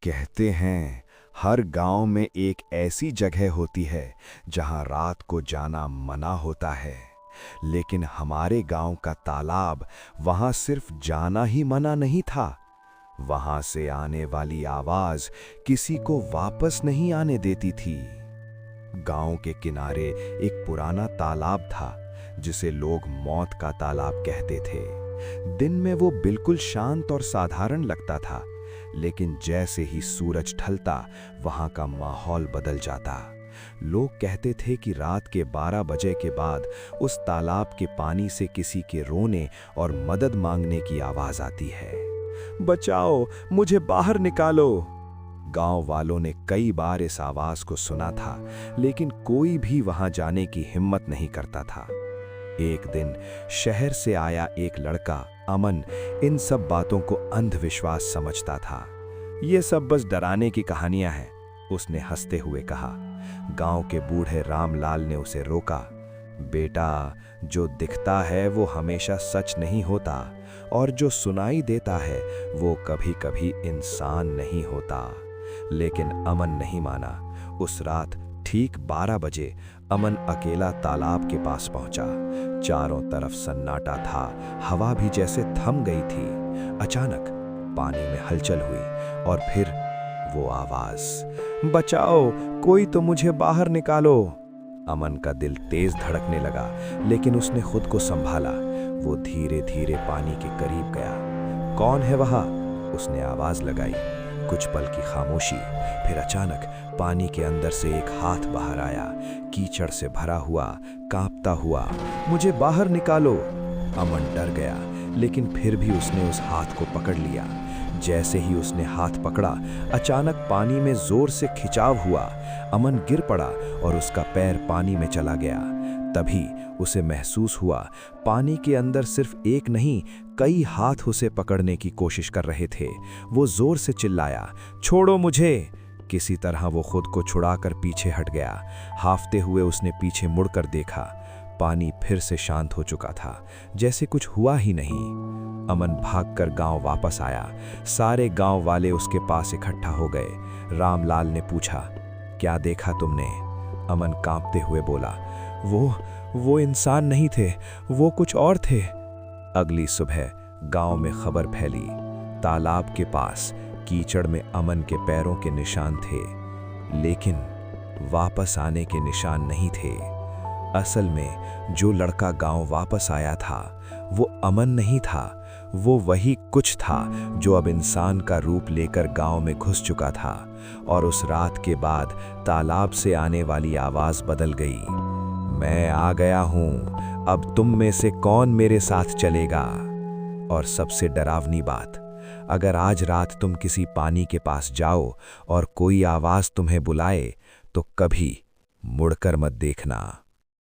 कहते हैं हर गांव में एक ऐसी जगह होती है जहां रात को जाना मना होता है। लेकिन हमारे गांव का तालाब वहां सिर्फ जाना ही मना नहीं था, वहां से आने वाली आवाज किसी को वापस नहीं आने देती थी। गांव के किनारे एक पुराना तालाब था जिसे लोग मौत का तालाब कहते थे। दिन में वो बिल्कुल शांत और साधारण लगता था, लेकिन जैसे ही सूरज ढलता वहां का माहौल बदल जाता। लोग कहते थे कि रात के 12 बजे के बाद उस तालाब के पानी से किसी के रोने और मदद मांगने की आवाज आती है। बचाओ, मुझे बाहर निकालो। गांव वालों ने कई बार इस आवाज को सुना था, लेकिन कोई भी वहां जाने की हिम्मत नहीं करता था। एक दिन शहर से आया एक लड़का अमन इन सब बातों को अंधविश्वास समझता था। ये सब बस डराने की कहानियां हैं, उसने हंसते हुए कहा। गांव के बूढ़े रामलाल ने उसे रोका। बेटा, जो दिखता है वो हमेशा सच नहीं होता, और जो सुनाई देता है वो कभी-कभी इंसान नहीं होता। लेकिन अमन नहीं माना। उस रात ठीक 12 बजे अमन अकेला तालाब के पास पहुंचा। चारों तरफ सन्नाटा था, हवा भी जैसे थम गई थी। अचानक पानी में हलचल हुई और फिर वो आवाज, बचाओ, कोई तो मुझे बाहर निकालो। अमन का दिल तेज धड़कने लगा, लेकिन उसने खुद को संभाला। वो धीरे धीरे पानी के करीब गया। कौन है वहां? उसने आवाज लगाई। कुछ पल की खामोशी, फिर अचानक पानी के अंदर से एक हाथ बाहर आया, कीचड़ से भरा हुआ, कांपता हुआ। मुझे बाहर निकालो। अमन डर गया, लेकिन फिर भी उसने उस हाथ को पकड़ लिया। जैसे ही उसने हाथ पकड़ा, अचानक पानी में जोर से खिंचाव हुआ। अमन गिर पड़ा और उसका पैर पानी में चला गया। तभी उसे महसूस हुआ पानी के अंदर सिर्फ एक नहीं, कई हाथ उसे पकड़ने की कोशिश कर रहे थे। वो जोर से चिल्लाया, छोड़ो मुझे। किसी तरह वो खुद को छुड़ाकर पीछे हट गया। हांफते हुए उसने पीछे मुड़कर देखा। पानी फिर से शांत हो चुका था, जैसे कुछ हुआ ही नहीं। अमन भागकर गांव वापस आया। सारे गांव वाले उसके पास इकट्ठा हो गए। रामलाल ने पूछा, क्या देखा तुमने? अमन कांपते हुए बोला, वो इंसान नहीं थे, वो कुछ और थे। अगली सुबह गांव में खबर फैली। तालाब के पास कीचड़ में अमन के पैरों के निशान थे, लेकिन वापस आने के निशान नहीं थे। असल में जो लड़का गांव वापस आया था वो अमन नहीं था, वो वही कुछ था जो अब इंसान का रूप लेकर गांव में घुस चुका था। और उस रात के बाद तालाब से आने वाली आवाज बदल गई। मैं आ गया हूं, अब तुम में से कौन मेरे साथ चलेगा? और सबसे डरावनी बात, अगर आज रात तुम किसी पानी के पास जाओ और कोई आवाज तुम्हें बुलाए तो कभी मुड़कर मत देखना।